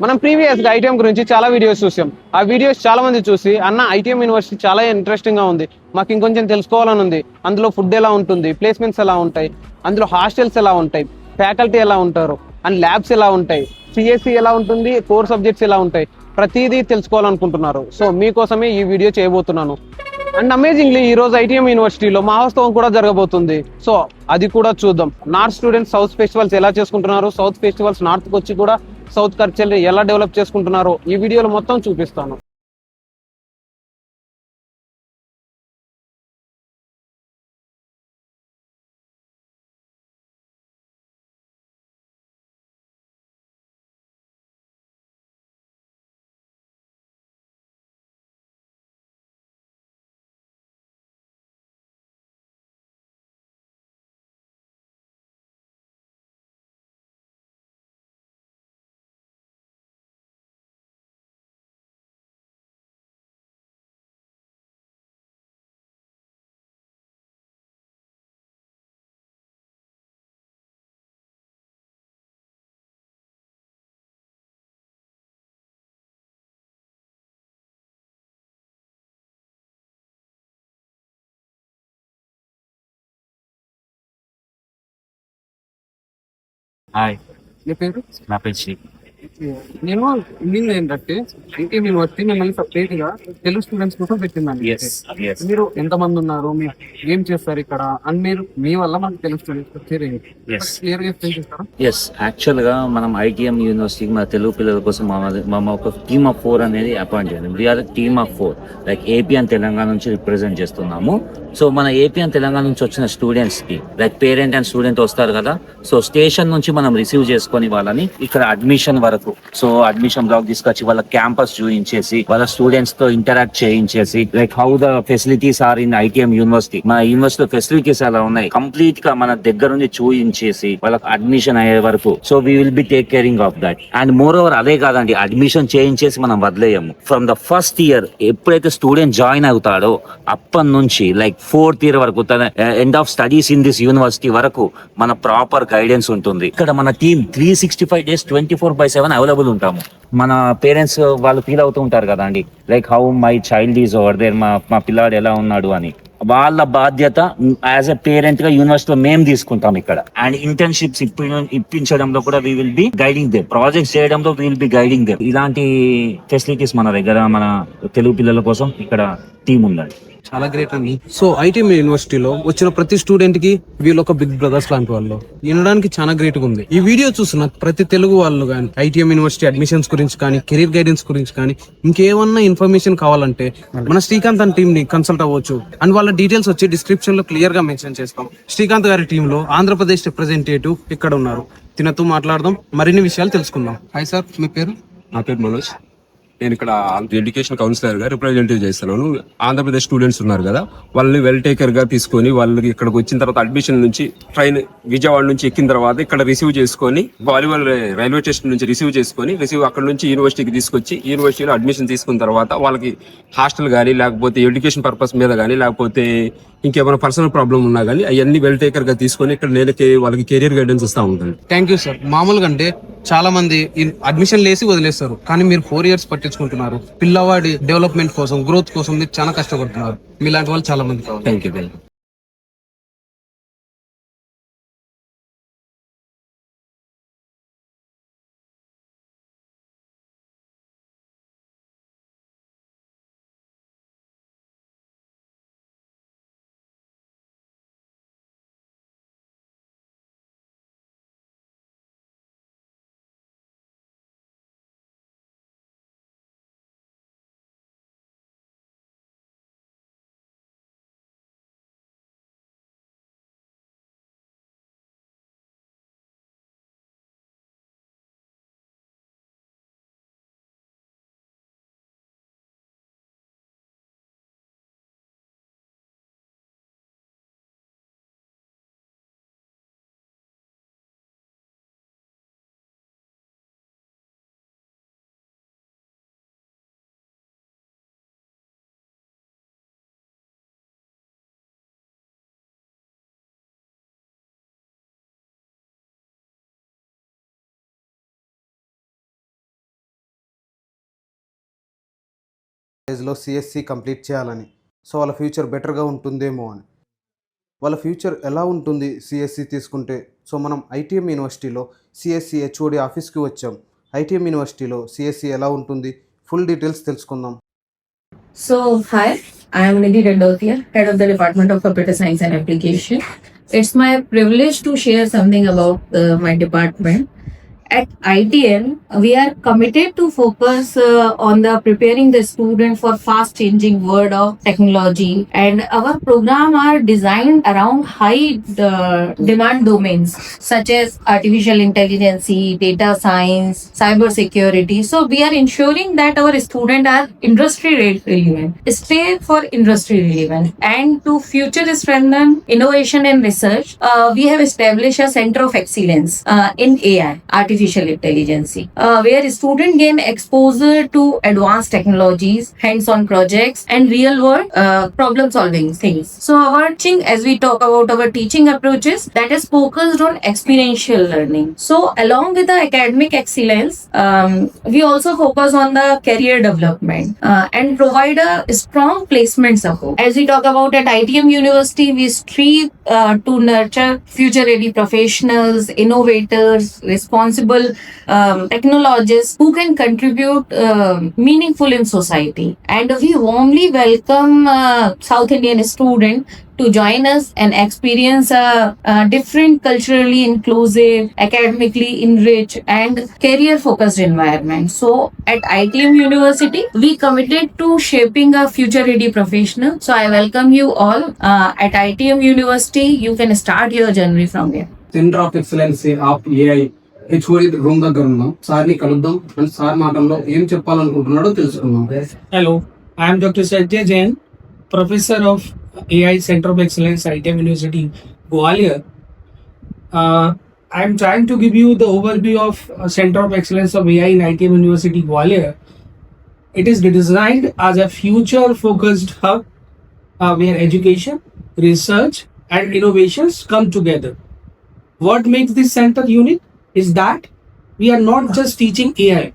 మనం ప్రీవియస్ గా ఐటీఎం గురించి చాలా వీడియోస్ చూసాం. ఆ వీడియోస్ చాలా మంది చూసి అన్న ఐటీఎం యూనివర్సిటీ చాలా ఇంట్రెస్టింగ్ గా ఉంది, మాకు ఇంకొంచెం తెలుసుకోవాలని ఉంది, అందులో ఫుడ్ ఎలా ఉంటుంది, ప్లేస్మెంట్స్ ఎలా ఉంటాయి, అందులో హాస్టల్స్ ఎలా ఉంటాయి, ఫ్యాకల్టీ ఎలా ఉంటారు, అండ్ ల్యాబ్స్ ఎలా ఉంటాయి, సిఎస్సి ఎలా ఉంటుంది, కోర్ సబ్జెక్ట్స్ ఎలా ఉంటాయి, ప్రతిదీ తెలుసుకోవాలనుకుంటున్నారు. సో మీకోసమే ఈ వీడియో చేయబోతున్నాను. అండ్ అమేజింగ్లీ ఈ రోజు ఐటీఎం యూనివర్సిటీలో మహోత్సవం కూడా జరగబోతుంది. సో అది కూడా చూద్దాం. నార్త్ స్టూడెంట్స్ సౌత్ ఫెస్టివల్స్ ఎలా చేసుకుంటున్నారు, సౌత్ ఫెస్టివల్స్ నార్త్ కి వచ్చి కూడా సౌత్ కల్చర్ ఎలా డెవలప్ చేసుకుంటున్నారో ఈ వీడియోలో మొత్తం చూపిస్తాను. హాయ్, నీ పేరు? నా పేరు శ్రీ. నేను వినింది ఏంటంటే ఐటీఎం యూనివర్సిటీ మిమ్మల్ని సపరేట్ గా తెలుగు స్టూడెంట్స్ కోసం పెట్టిందండి. ఎస్ ఎస్ మీరు ఎంతమంది ఉన్నారు, మీరు ఏం చేస్తారు ఇక్కడ అని మీరు మీ వల్ల మనకు తెలుగు స్టూడెంట్స్ ఎస్ క్లియర్ గా ఎక్స్ప్లెయిన్ చేస్తారా? ఎస్ యాక్చువల్గా మనం ఐటీఎం యూనివర్సిటీకి మన తెలుగు పిల్లల కోసం మా ఒక టీమ్ ఆఫ్ 4 అనేది అపాయింట్ చేయాలి. We are team of 4, like AP and Telangana నుంచి రిప్రజెంట్ చేస్తున్నాము. సో మన ఏపీ అండ్ తెలంగాణ నుంచి వచ్చిన స్టూడెంట్స్ కి లైక్ పేరెంట్ అండ్ స్టూడెంట్ వస్తారు కదా, సో స్టేషన్ నుంచి మనం రిసీవ్ చేసుకొని వాళ్ళని ఇక్కడ అడ్మిషన్ వరకు, సో అడ్మిషన్ బ్లాక్ తీసుకొచ్చి వాళ్ళ క్యాంపస్ చూపించేసి వాళ్ళ స్టూడెంట్స్ తో ఇంటరాక్ట్ చేయించేసి like how the facilities are in ITM university, మన యూనివర్సిటీ ఫెసిలిటీస్ ఎలా ఉన్నాయి కంప్లీట్ గా మన దగ్గర నుంచి చూయించేసి వాళ్ళకి అడ్మిషన్ అయ్యే వరకు. So we will B take caring of that. And more over అదే కాదండి, అడ్మిషన్ చేయించేసి మనం వదిలేయము. ఫ్రమ్ ద ఫస్ట్ ఇయర్ ఎప్పుడైతే స్టూడెంట్ జాయిన్ అవుతాడో అప్పటి నుంచి లైక్ 4th ఇయర్ వరకు, తన end of studies in this university వరకు మన ప్రాపర్ గైడెన్స్ ఉంటుంది. ఇక్కడ మన టీమ్ 365 days 24/7 అవైలబుల్ ఉంటాము. మన పేరెంట్స్ వాళ్ళు ఫీల్ అవుతూ ఉంటారు కదా అండి, like how my child is over there, మా పిల్లాడు ఎలా ఉన్నాడు అని. వాళ్ళ బాధ్యత యాజ్ ఎ పేరెంట్ గా యూనివర్సిటీలో మేము తీసుకుంటాం ఇక్కడ. అండ్ ఇంటర్న్షిప్స్ ఇప్పించడంలో కూడా we will be guiding them, projects చేయడంలో we will be guiding them. ఇలాంటి ఫెసిలిటీస్ మన దగ్గర మన తెలుగు పిల్లల కోసం ఇక్కడ టీం ఉందండి. చాలా గ్రేట్ అండి. సో ఐటీఎం యూనివర్సిటీలో వచ్చిన ప్రతి స్టూడెంట్ కి వీళ్ళు ఒక బిగ్ బ్రదర్స్ లాంటి వాళ్ళు. వినడానికి చాలా గ్రేట్ గా ఉంది. ఈ వీడియో చూసిన ప్రతి తెలుగు వాళ్ళు కానీ ఐటీఎం యూనివర్సిటీ అడ్మిషన్స్ గురించి కానీ కెరీర్ గైడెన్స్ గురించి కానీ ఇంకేమన్నా ఇన్ఫర్మేషన్ కావాలంటే మన శ్రీకాంత్ అని టీమ్ ని కన్సల్ట్ అవ్వచ్చు. అండ్ వాళ్ళ డీటెయిల్స్ వచ్చి డిస్క్రిప్షన్ లో క్లియర్ గా మెన్షన్ చేస్తాం. శ్రీకాంత్ గారి టీమ్ లో ఆంధ్రప్రదేశ్ రిప్రజెంటేటివ్ ఇక్కడ ఉన్నారు. తినతో మాట్లాడదాం, మరిన్ని విషయాలు తెలుసుకుందాం. హాయ్ సార్, మీ పేరు? నా పేరు మనోజ్. నేను ఇక్కడ ఎడ్యుకేషన్ కౌన్సిలర్ గా రిప్రజెంటేటివ్ చేస్తున్నాను. ఆంధ్రప్రదేశ్ స్టూడెంట్స్ ఉన్నారు కదా, వాళ్ళని వెల్ టేకర్ గా తీసుకొని వాళ్ళకి ఇక్కడికి వచ్చిన తర్వాత అడ్మిషన్ నుంచి ట్రైన్ విజయవాడ నుంచి ఎక్కిన తర్వాత ఇక్కడ రిసీవ్ చేసుకొని వాలీబాల్ రైల్వే స్టేషన్ నుంచి రిసీవ్ అక్కడ నుంచి యూనివర్సిటీకి తీసుకొచ్చి యూనివర్సిటీలో అడ్మిషన్ తీసుకున్న తర్వాత వాళ్ళకి హాస్టల్ కానీ లేకపోతే ఎడ్యుకేషన్ పర్పస్ మీద కానీ లేకపోతే ఇంకేమైనా పర్సనల్ ప్రాబ్లం ఉన్నా కానీ అవన్నీ వెల్ టేకర్ గా తీసుకొని ఇక్కడ నేను వాళ్ళకి కెరియర్ గైడెన్స్ ఇస్తా ఉంటాను. Thank you sir. మామూలుగా అంటే చాలా మంది అడ్మిషన్ లేసి వదిలేస్తారు, కానీ మీరు 4 years పట్టించుకుంటున్నారు. పిల్లవాడి డెవలప్మెంట్ కోసం, గ్రోత్ కోసం మీరు చాలా కష్టపడుతున్నారు. మీలాంటి వాళ్ళు చాలా మంది. Thank you. కాలేజ్లో సిఎస్సి కంప్లీట్ చేయాలని. సో వాళ్ళ ఫ్యూచర్ బెటర్గా ఉంటుందేమో అని. వాళ్ళ ఫ్యూచర్ ఎలా ఉంటుంది సిఎస్సి తీసుకుంటే? సో మనం ఐటీఎం యూనివర్సిటీలో సిఎస్సి హెచ్ఓడి ఆఫీస్కి వచ్చాం. ఐటీఎం యూనివర్సిటీలో సిఎస్సి ఎలా ఉంటుంది, ఫుల్ డీటెయిల్స్ తెలుసుకుందాం. So, hi, I am Nidhi Reddotia, Head of the Department of Computer Science and Application. It's my privilege to share something about my department. At ITM, we are committed to focus on the preparing the student for fast changing world of technology, and our program are designed around high demand domains such as artificial intelligence, data science, cyber security. So we are ensuring that our students are industry relevant, stay for industry relevant, and to future strengthen innovation and research, we have established a center of excellence in AI, artificial intelligence, where students gain exposure to advanced technologies, hands-on projects, and real-world problem-solving things. So, our teaching, as we talk about our teaching approaches, that is focused on experiential learning. So, along with the academic excellence, we also focus on the career development and provide a strong placement support. As we talk about at ITM University, we strive to nurture future-ready professionals, innovators, responsible technologists who can contribute meaningful in society. And we warmly welcome South Indian students to join us and experience a different, culturally inclusive, academically enriched, and career-focused environment. So, at ITM University, we committed to shaping a future-ready professional. So, I welcome you all. At ITM University, you can start your journey from here. Centre of excellence of AI HOD room దగ్గర ఉన్నాం. సార్ని కలుద్దాం and sir మాటల్లో ఏం చెప్పాలనుకుంటున్నాడో తెలుసుకుందాం. Hello, I am Dr. Sanjay Jain, Professor of AI Center of Excellence, ITM University, Gwalior. I am trying to give you the overview of Center of Excellence of AI in ITM University, Gwalior. It is designed as a future-focused hub where education, research, and innovations come together. What makes this center unique is that we are not just teaching AI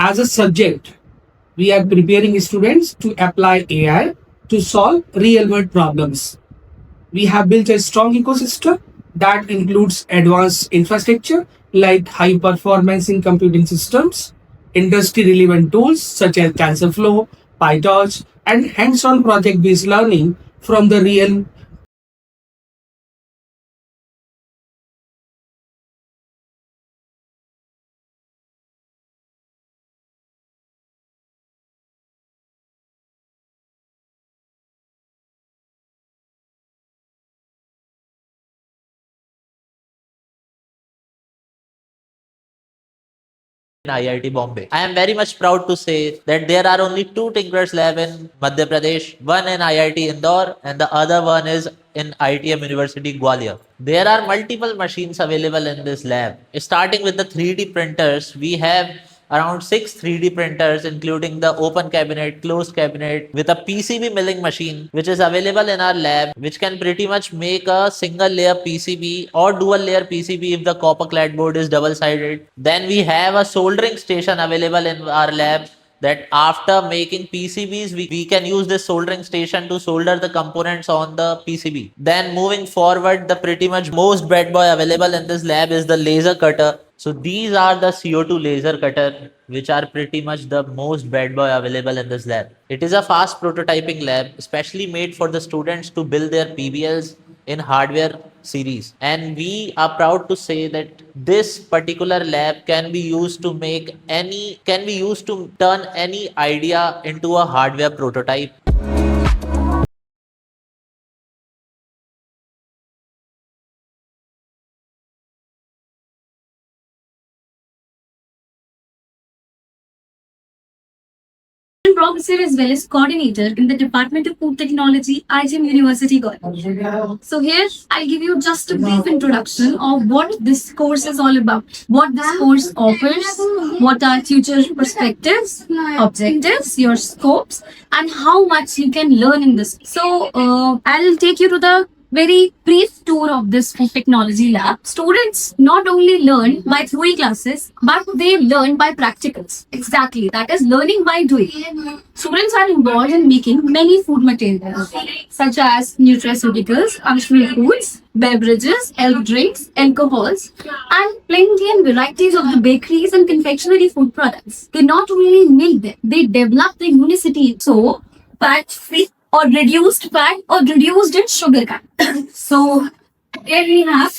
as a subject. We are preparing students to apply AI to solve real-world problems. We have built a strong ecosystem that includes advanced infrastructure like high-performance in computing systems, industry-relevant tools such as TensorFlow, PyTorch, and hands-on project-based learning from the real in IIT Bombay. I am very much proud to say that there are only two Tinkers Lab in Madhya Pradesh, one in IIT Indore and the other one is in ITM University Gwalior. There are multiple machines available in this lab. Starting with the 3D printers, we have around 6 3D printers including the open cabinet, closed cabinet with a PCB milling machine which is available in our lab, which can pretty much make a single layer PCB or dual layer PCB if the copper clad board is double sided. Then we have a soldering station available in our lab that after making PCBs, we can use this soldering station to solder the components on the PCB. Then moving forward, the pretty much most bad boy available in this lab is the laser cutter. So these are the CO2 laser cutter, which are pretty much the most bad boy available in this lab. It is a fast prototyping lab, especially made for the students to build their PBLs in hardware series. And we are proud to say that this particular lab can be used to turn any idea into a hardware prototype. Professor as well as coordinator in the Department of Food Technology, ITM University, Gwalior. So here I'll give you just a brief introduction of what this course is all about, what this course offers, what are future perspectives, objectives, your scopes, and how much you can learn in this. So I'll take you to the very brief tour of this food technology lab. Students not only learn by theory classes, but they learn by practicals. Exactly, that is learning by doing. Students are involved in making many food materials, such as nutraceuticals, functional foods, beverages, health drinks, alcohols, and plenty and varieties of the bakeries and confectionery food products. They not only make them, they develop the unicity so fat-free or reduced fat or reduced in sugar content. So here we have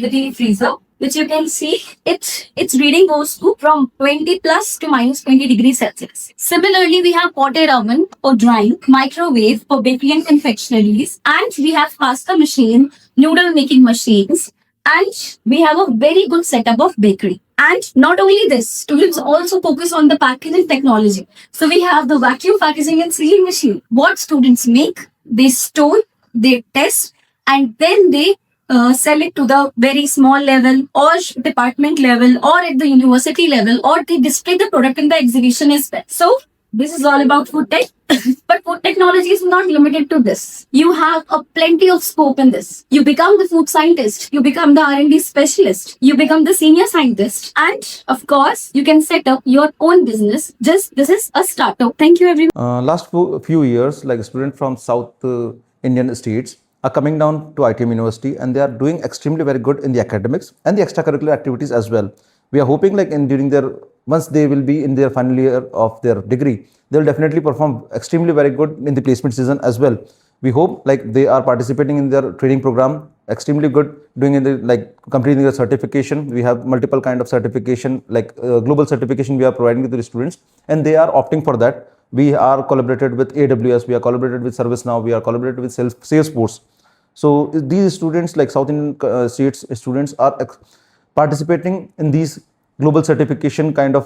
the deep freezer, which you can see its reading goes to from 20 plus to minus 20 degrees Celsius. Similarly, we have potted oven for drying, microwave for bakery and confectionaries, and we have pasta machine, noodle making machines, and we have a very good setup of bakery. And not only this, students also focus on the packaging technology. So we have the vacuum packaging and sealing machine. What students make, they store, they test, and then they sell it to the very small level or department level or at the university level, or they display the product in the exhibition as well. So this is all about food tech. But food technology is not limited to this. You have a plenty of scope in this. You become the food scientist, you become the R&D specialist, you become the senior scientist, and of course, you can set up your own business. Just this is a startup. Thank you, everyone. Last few years, like students from South Indian states are coming down to ITM University, and they are doing extremely very good in the academics and the extracurricular activities as well. We are hoping like once they will be in their final year of their degree, they will definitely perform extremely very good in the placement season as well. We hope like they are participating in their training program extremely good, doing in the completing their certification. We have multiple kind of certification, like global certification we are providing to the students, and they are opting for that. We are collaborated with AWS, we are collaborated with ServiceNow, we are collaborated with Salesforce. So these students, like South Indian states students, are participating in these global certification kind of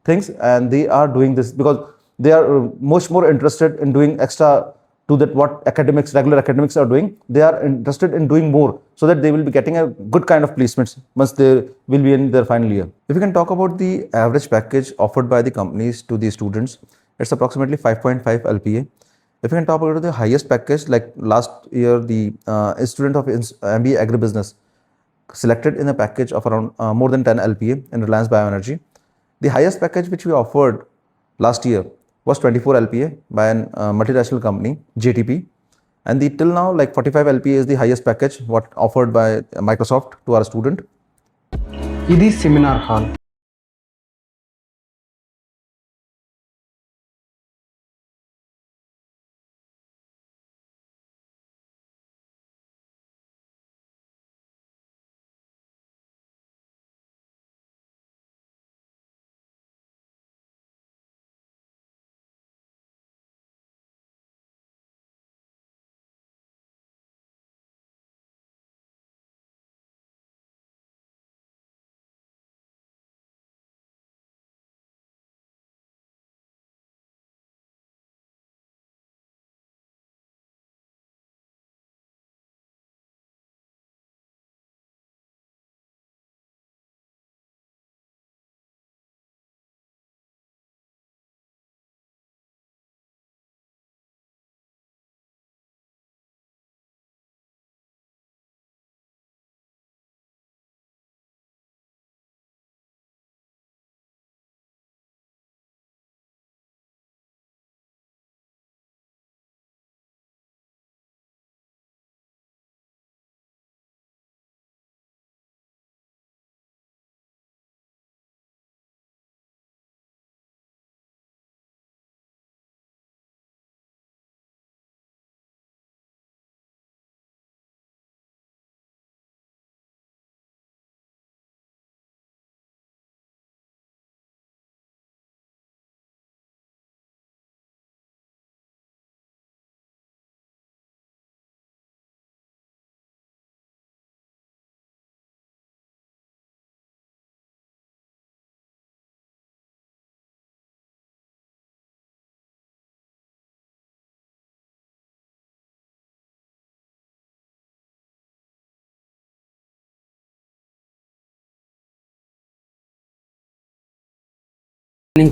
things, and they are doing this because they are much more interested in doing extra to that what regular academics are doing. They are interested in doing more so that they will be getting a good kind of placements once they will be in their final year. If we can talk about the average package offered by the companies to the students, it's approximately 5.5 LPA. If we can talk about the highest package, like last year, the student of MBA Agribusiness selected in a package of around more than 10 LPA in Reliance Bioenergy. The highest package which we offered last year was 24 LPA by a multinational company, JTP. And the till now, like 45 LPA is the highest package what offered by Microsoft to our student. ఇది seminar hall.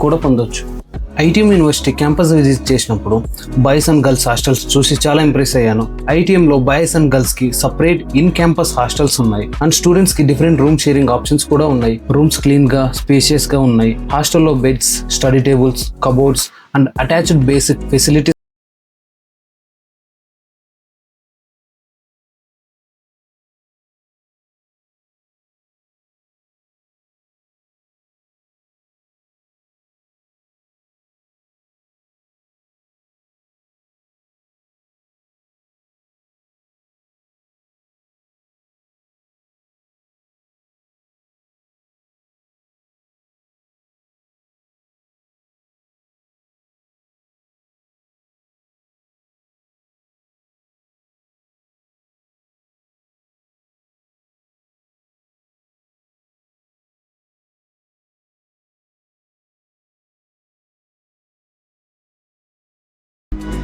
కూడా పొందొచ్చు. ITM university campus visit చేసినప్పుడు boys and girls hostels చూసి చాలా impress అయ్యాను. ITM లో boys and girls కి separate in campus hostels ఉన్నాయి అండ్ స్టూడెంట్స్ కి డిఫరెంట్ రూమ్ షేరింగ్ ఆప్షన్స్ కూడా ఉన్నాయి. రూమ్స్ క్లీన్ గా స్పేషియస్ గా ఉన్నాయి. హాస్టల్లో beds, study tables, cupboards and attached basic facilities.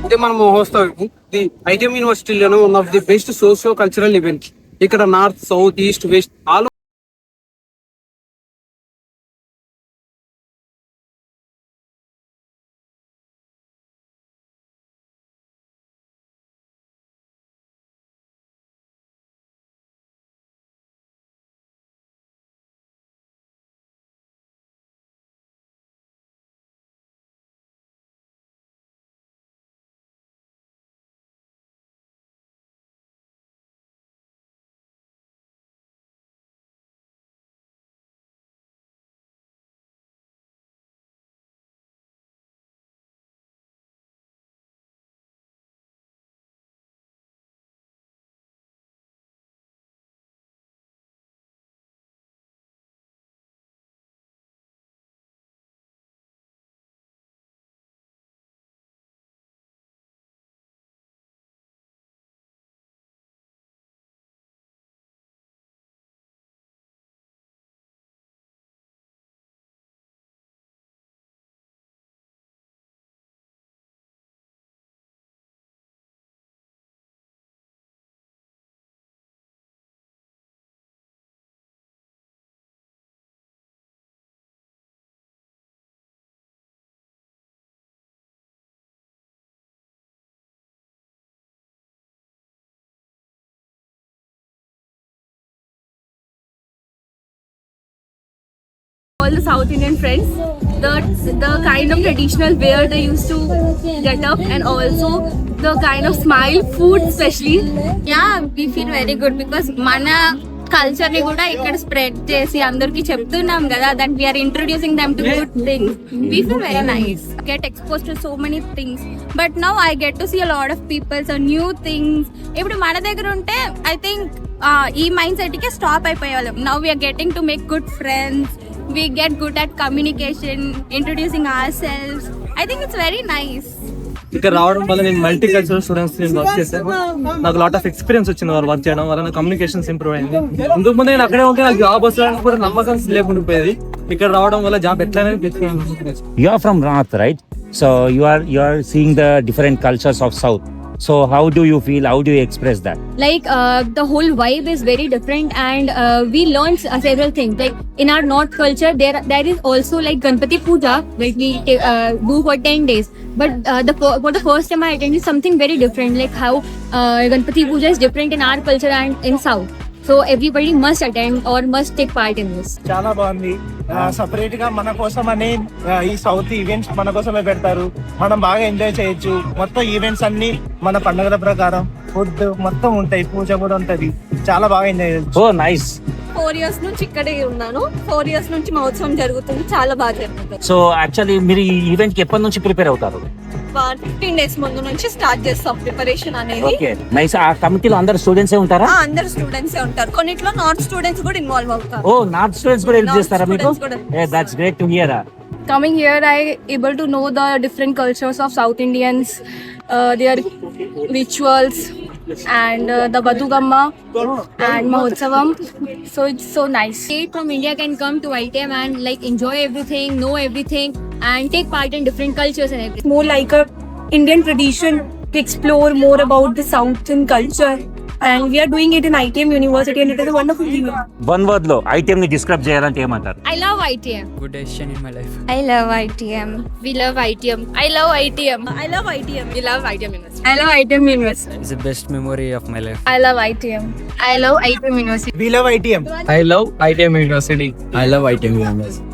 ఇదే మనం మహోత్సవ్ ది ఐటీఎం యూనివర్సిటీలోనే one of the best socio cultural event. ఇక్కడ north, south, east, west all all the South Indian friends, the kind of traditional wear they used to get up, and also the kind of smile, food especially. Yeah, we feel very good because mana culture ని కూడా ఇక్కడ spread చేసి అందరికి చెప్తున్నాం కదా, that we are introducing them to good things. We feel very nice, get expose to so many things. But now I get to see a lot of peoples new things. ఇప్పుడు మన దగ్గర ఉంటే ఐ థింక్ ఈ mind set కి stop అయిపోయేవాళ్ళం. Now we are getting to make good friends, we get good at communication, introducing ourselves. I think it's very nice. ఇక్కడ రావడం వల్ల నేను మల్టీ కల్చరల్ స్టూడెంట్స్ వర్క్ చేశాను. నాకు లాట్ ఆఫ్ ఎక్స్పీరియన్స్ వచ్చింది వాళ్ళు వర్క్ చేయడం వల్ల. కమ్యూనికేషన్స్ ఇంప్రూవ్ అయింది. ఇందుకు ముందు నేను అక్కడే ఉంటే నాకు జాబ్ వస్తాను కూడా నమ్మకం లేకుండా పోయేది. ఇక్కడ రావడం వల్ల జాబ్ ఎట్లనే You are from North, right? So you are seeing the different cultures of South. So how do you feel? How do you express that? Like the whole vibe is very different, and we learned several things. Like in our North culture, there is also like Ganpati Puja, like we do for 10 days. But for the first time I attended something very different, like how Ganpati Puja is different in our culture and in South. So everybody must attend or must take part in this. చాలా బాగుంది. Separate గా మన కోసం అనే ఈ south events మన కోసమే పెడతారు. మనం బాగా ఎంజాయ్ చేయొచ్చు. మొత్తం ఈవెంట్స్ అన్ని మన పండుగల ప్రకారం ఫుడ్ మొత్తం ఉంటాయి, పూజ కూడా ఉంటది. చాలా బాగా ఎంజాయ్ చేయొచ్చు. Oh, nice. 4 years నుంచి ఇక్కడే ఉన్నాను. 4 years నుంచి మహోత్సవం జరుగుతుంది, చాలా బాగా జరుగుతుంది. So actually మీరు ఈ ఈవెంట్ కి ఎప్పటి నుంచి ప్రిపేర్ అవుతారు? 15 days ముందు నుంచి స్టార్ట్ చేస్తాం ప్రిపరేషన్ అనేది. Okay, nice. ఆ కమిటీలో అందరు స్టూడెంట్స్ ఏ ఉంటారా? అందరు స్టూడెంట్స్ ఉంటారు. కొన్నిట్లో నార్త్ స్టూడెంట్స్ కూడా ఇన్వాల్వ్ అవుతారు. ఓ, నార్త్ స్టూడెంట్స్ కూడా హెల్ప్ చేస్తారా మీకు? That's great to hear. Coming here, I able to know the different cultures of South Indians, their rituals, and the Badugamma and Mahotsavam. So it's so nice. State from India can come to ITM and like enjoy everything, know everything, and take part in different cultures and everything. More like a Indian tradition to explore more about the Southern culture and we are doing it in ITM University, and it is a wonderful thing. One word లో ITM ని describe చేయాలంటే ఏమంటారు? I love ITM. Good decision in my life. I love ITM. We love ITM. I love ITM. I love ITM. We love ITM University. I love ITM University. It's the best memory of my life. I love ITM. I love ITM University. We love ITM. I love ITM University. I love ITM University.